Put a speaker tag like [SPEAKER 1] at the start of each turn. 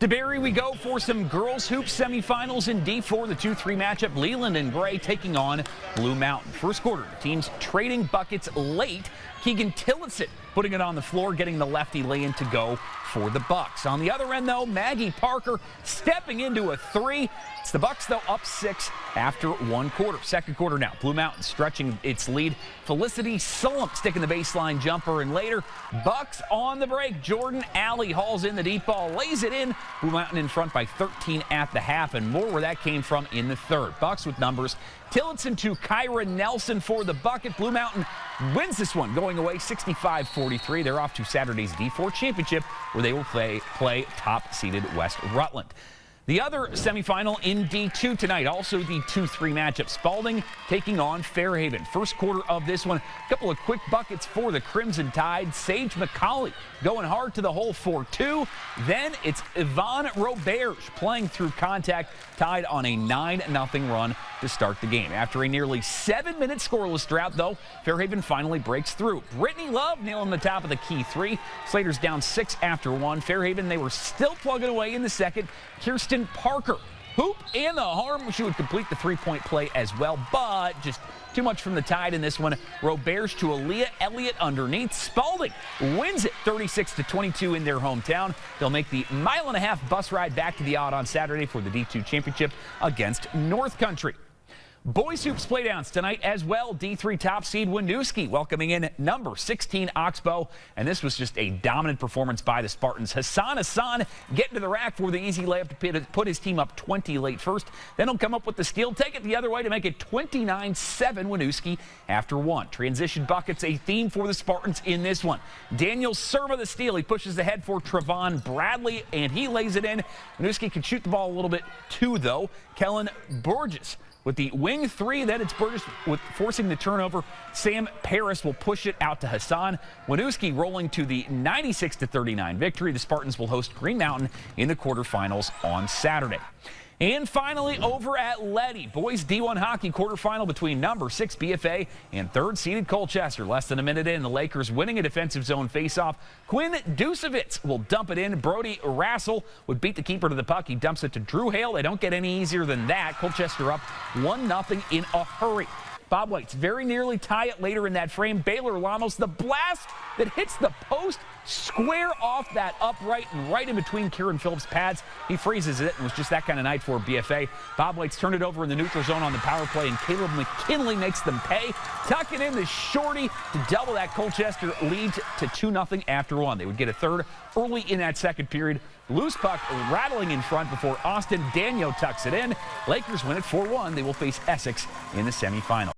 [SPEAKER 1] To Barrie we go for some girls hoops semifinals in D4, the 2-3 matchup. Leland and Gray taking on Blue Mountain. First quarter, the teams trading buckets late. Keegan Tillotson putting it on the floor, getting the lefty lay-in to go for the Bucks. On the other end, though, Maggie Parker stepping into a three. It's the Bucks, though, up 6 after one quarter. Second quarter now, Blue Mountain stretching its lead. Felicity Sullum sticking the baseline jumper, and later, Bucks on the break. Jordan Alley hauls in the deep ball, lays it in. Blue Mountain in front by 13 at the half, and more where that came from in the third. Bucks with numbers. Tillotson to Kyra Nelson for the bucket. Blue Mountain wins this one, going away 65-43. They're off to Saturday's D4 championship, where they will play top-seeded West Rutland. The other semifinal in D2 tonight, also the 2-3 matchup. Spalding taking on Fairhaven. First quarter of this one, a couple of quick buckets for the Crimson Tide. Sage McCauley going hard to the hole for 2. Then it's Yvonne Roberge playing through contact, tied on a 9-0 run to start the game. After a nearly 7-minute scoreless drought, though, Fairhaven finally breaks through. Brittany Love nailing the top of the key 3. Slater's down 6 after 1. Fairhaven, they were still plugging away in the second. Kirsten Parker, hoop and the harm. She would complete the three-point play as well, but just too much from the Tide in this one. Roberge to Aaliyah Elliott underneath. Spalding wins it 36-22 in their hometown. They'll make the mile-and-a-half bus ride back to the Odd on Saturday for the D2 championship against North Country. Boys hoops playdowns tonight as well. D3 top seed Winooski welcoming in number 16 Oxbow, and this was just a dominant performance by the Spartans. Hassan getting to the rack for the easy layup to put his team up 20 late first. Then he'll come up with the steal, take it the other way to make it 29-7 Winooski after 1. Transition buckets a theme for the Spartans in this one. Daniel Serva the steal. He pushes ahead for Trevon Bradley, and he lays it in. Winooski can shoot the ball a little bit too, though. Kellen Burgess with the wing 3, then it's Burgess with forcing the turnover. Sam Paris will push it out to Hassan. Winooski rolling to the 96-39 victory. The Spartans will host Green Mountain in the quarterfinals on Saturday. And finally, over at Leddy, boys D1 hockey quarterfinal between number 6 BFA and third-seeded Colchester. Less than a minute in, the Lakers winning a defensive zone faceoff. Quinn Dusevitz will dump it in. Brody Rassel would beat the keeper to the puck. He dumps it to Drew Hale. They don't get any easier than that. Colchester up 1-0 in a hurry. Bob White's very nearly tie it later in that frame. Baylor Lamos, the blast that hits the post square off that upright and right in between Kieran Phillips' pads. He freezes it, and was just that kind of night for BFA. Bob White's turned it over in the neutral zone on the power play, and Caleb McKinley makes them pay. Tucking in the shorty to double that Colchester lead to 2-0 after 1. They would get a third early in that second period. Loose puck rattling in front before Austin Daniel tucks it in. Lakers win it 4-1. They will face Essex in the semifinal.